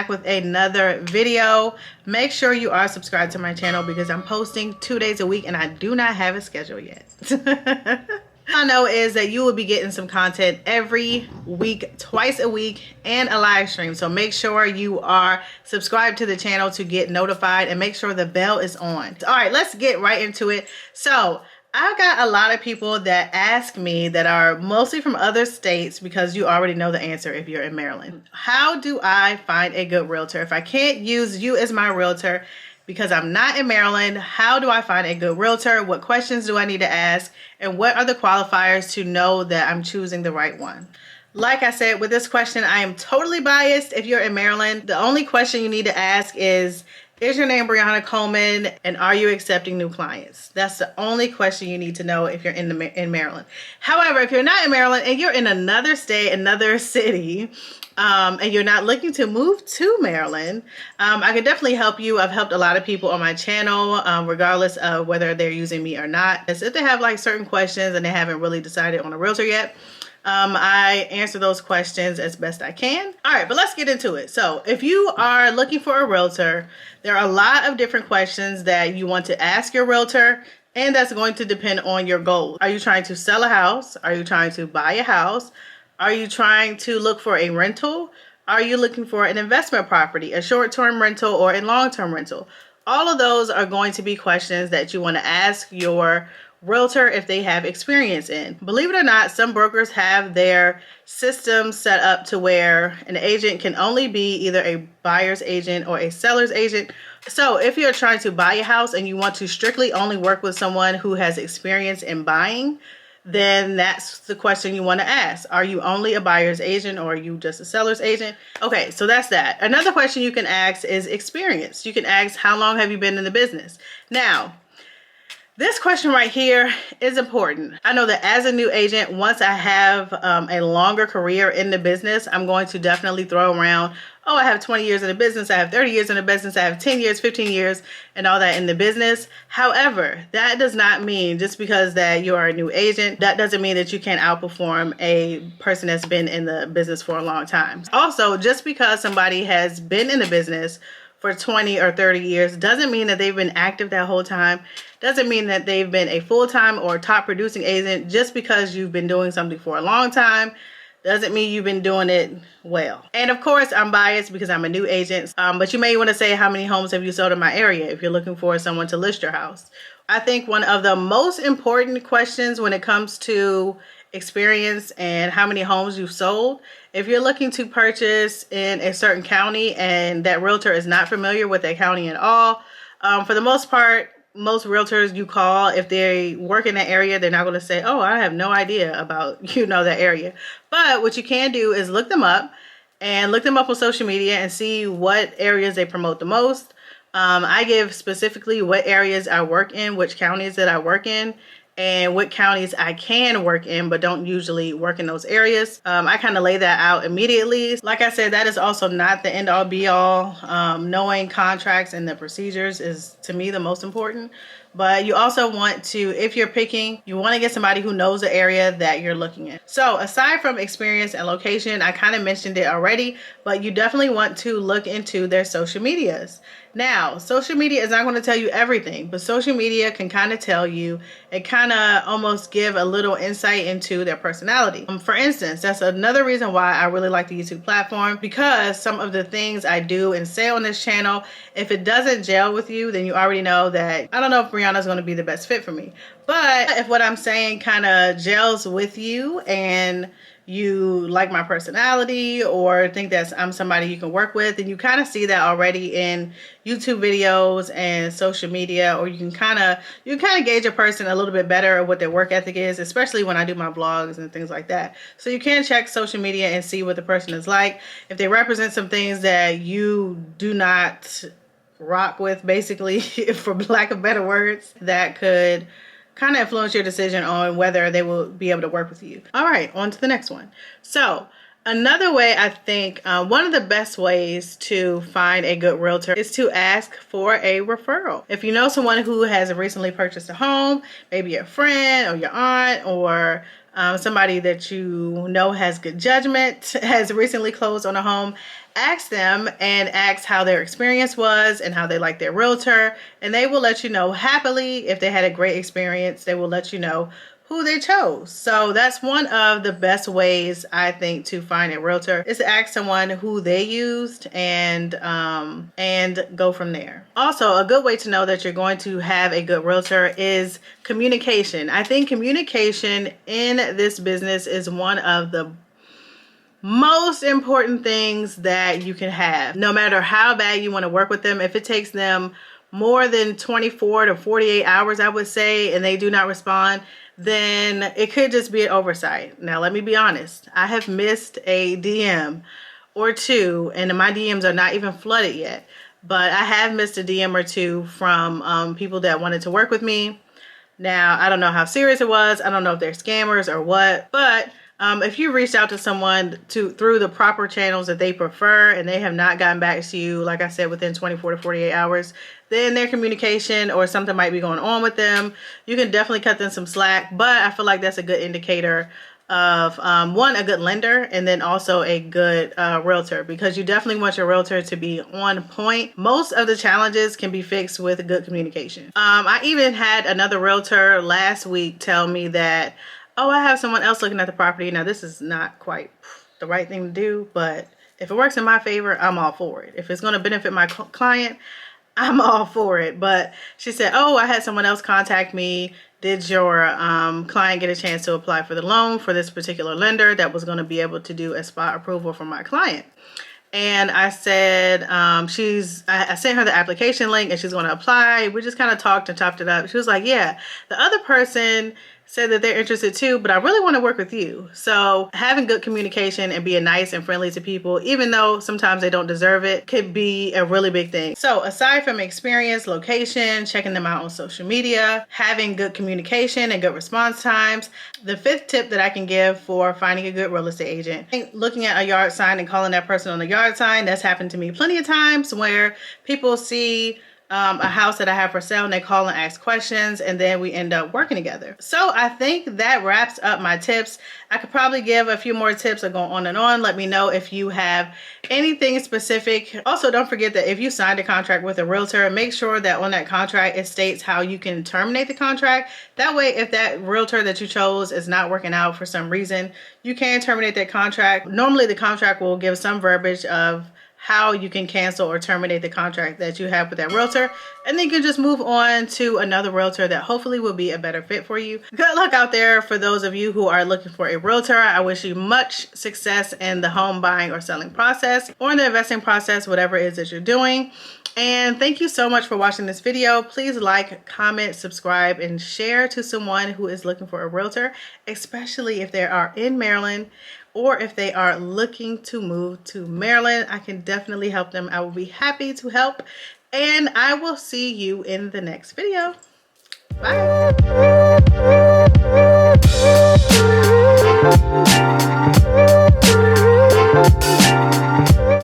back with another video. Make sure you are subscribed to my channel because I'm posting 2 days a week and I do not have a schedule yet. I know is that you will be getting some content every week, twice a week, and a live stream. So make sure you are subscribed to the channel to get notified and make sure the bell is on. All right, let's get right into it. So I've got a lot of people that ask me that are mostly from other states because you already know the answer if you're in Maryland. How do I find a good realtor? If I can't use you as my realtor because I'm not in Maryland, how do I find a good realtor? What questions do I need to ask? And what are the qualifiers to know that I'm choosing the right one? Like I said, with this question, I am totally biased if you're in Maryland. The only question you need to ask is your name Brianna Coleman and are you accepting new clients? That's the only question you need to know if you're in Maryland. However, if you're not in Maryland and you're in another state, another city, and you're not looking to move to Maryland, I can definitely help you. I've helped a lot of people on my channel, regardless of whether they're using me or not. As if they have like certain questions and they haven't really decided on a realtor yet, I answer those questions as best I can. All right, but let's get into it. So if you are looking for a realtor, there are a lot of different questions that you want to ask your realtor, and that's going to depend on your goals. Are you trying to sell a house? Are you trying to buy a house? Are you trying to look for a rental? Are you looking for an investment property, a short-term rental or a long-term rental? All of those are going to be questions that you want to ask your realtor if they have experience in. Believe it or not, some brokers have their system set up to where an agent can only be either a buyer's agent or a seller's agent. So if you're trying to buy a house and you want to strictly only work with someone who has experience in buying, then that's the question you want to ask. Are you only a buyer's agent or are you just a seller's agent? Okay, so that's that. Another question you can ask is experience. You can ask, how long have you been in the business? Now, this question right here is important. I know that as a new agent, once I have a longer career in the business, I'm going to definitely throw around, oh, I have 20 years in the business, I have 30 years in the business, I have 10 years, 15 years, and all that in the business. However, that does not mean just because that you are a new agent, that doesn't mean that you can't outperform a person that's been in the business for a long time. Also, just because somebody has been in the business for 20 or 30 years doesn't mean that they've been active that whole time. Doesn't mean that they've been a full-time or top producing agent. Just because you've been doing something for a long time doesn't mean you've been doing it well. And of course, I'm biased because I'm a new agent, but you may want to say, how many homes have you sold in my area if you're looking for someone to list your house? I think one of the most important questions when it comes to experience and how many homes you've sold, if you're looking to purchase in a certain county and that realtor is not familiar with that county at all, for the most part, most realtors you call, if they work in that area, they're not going to say, oh, I have no idea about, that area. But what you can do is look them up on social media and see what areas they promote the most. I give specifically what areas I work in, which counties that I work in, and what counties I can work in but don't usually work in those areas. I kind of lay that out immediately. Like I said, that is also not the end all be all. Knowing contracts and the procedures is, to me, the most important. But you also want to, if you're picking, you want to get somebody who knows the area that you're looking at. So aside from experience and location, I kind of mentioned it already, but you definitely want to look into their social medias. Now, social media is not going to tell you everything, but social media can kind of tell you, it kind of almost give a little insight into their personality. For instance, that's another reason why I really like the YouTube platform, because some of the things I do and say on this channel, if it doesn't gel with you, then you already know that I don't know if Brianna's going to be the best fit for me. But if what I'm saying kind of gels with you and you like my personality or think that I'm somebody you can work with, and you kind of see that already in YouTube videos and social media, or you can kind of gauge a person a little bit better of what their work ethic is, especially when I do my vlogs and things like that. So you can check social media and see what the person is like. If they represent some things that you do not rock with, basically, for lack of better words, that could kind of influence your decision on whether they will be able to work with you. All right, on to the next one. So Another way, I think one of the best ways to find a good realtor is to ask for a referral. If you know someone who has recently purchased a home, maybe a friend or your aunt or somebody that you know has good judgment, has recently closed on a home, ask them and ask how their experience was and how they like their realtor, and they will let you know happily. If they had a great experience, they will let you know who they chose. So that's one of the best ways, I think, to find a realtor, is to ask someone who they used and go from there. Also, a good way to know that you're going to have a good realtor is communication. I think communication in this business is one of the most important things that you can have. No matter how bad you want to work with them, if it takes them more than 24 to 48 hours, I would say, and they do not respond, then it could just be an oversight. Now, let me be honest. I have missed a DM or two, and my DMs are not even flooded yet, but I have missed a DM or two from people that wanted to work with me. Now, I don't know how serious it was. I don't know if they're scammers or what, but if you reached out to someone through the proper channels that they prefer and they have not gotten back to you, like I said, within 24 to 48 hours, then their communication or something might be going on with them. You can definitely cut them some slack, but I feel like that's a good indicator of one, a good lender, and then also a good realtor, because you definitely want your realtor to be on point. Most of the challenges can be fixed with good communication. I even had another realtor last week tell me that, oh, I have someone else looking at the property. Now, this is not quite the right thing to do, but if it works in my favor, I'm all for it. If it's going to benefit my client, I'm all for it. But she said, oh, I had someone else contact me. Did your client get a chance to apply for the loan for this particular lender that was going to be able to do a spot approval for my client? And I said, I sent her the application link and she's going to apply. We just kind of talked and chopped it up. She was like, yeah, the other person said that they're interested too, but I really want to work with you. So having good communication and being nice and friendly to people, even though sometimes they don't deserve it, could be a really big thing. So aside from experience, location, checking them out on social media, having good communication and good response times, the fifth tip that I can give for finding a good real estate agent, looking at a yard sign and calling that person on the yard sign. That's happened to me plenty of times where people see a house that I have for sale and they call and ask questions, and then we end up working together. So I think that wraps up my tips. I could probably give a few more tips or go on and on. Let me know if you have anything specific. Also, don't forget that if you signed a contract with a realtor, make sure that on that contract it states how you can terminate the contract. That way, if that realtor that you chose is not working out for some reason, you can terminate that contract. Normally the contract will give some verbiage of how you can cancel or terminate the contract that you have with that realtor, and then you can just move on to another realtor that hopefully will be a better fit for you. Good luck out there for those of you who are looking for a realtor. I wish you much success in the home buying or selling process, or in the investing process, whatever it is that you're doing. And thank you so much for watching this video. Please like, comment, subscribe, and share to someone who is looking for a realtor, especially if they are in Maryland or if they are looking to move to Maryland. I can definitely help them. I will be happy to help, and I will see you in the next video. Bye.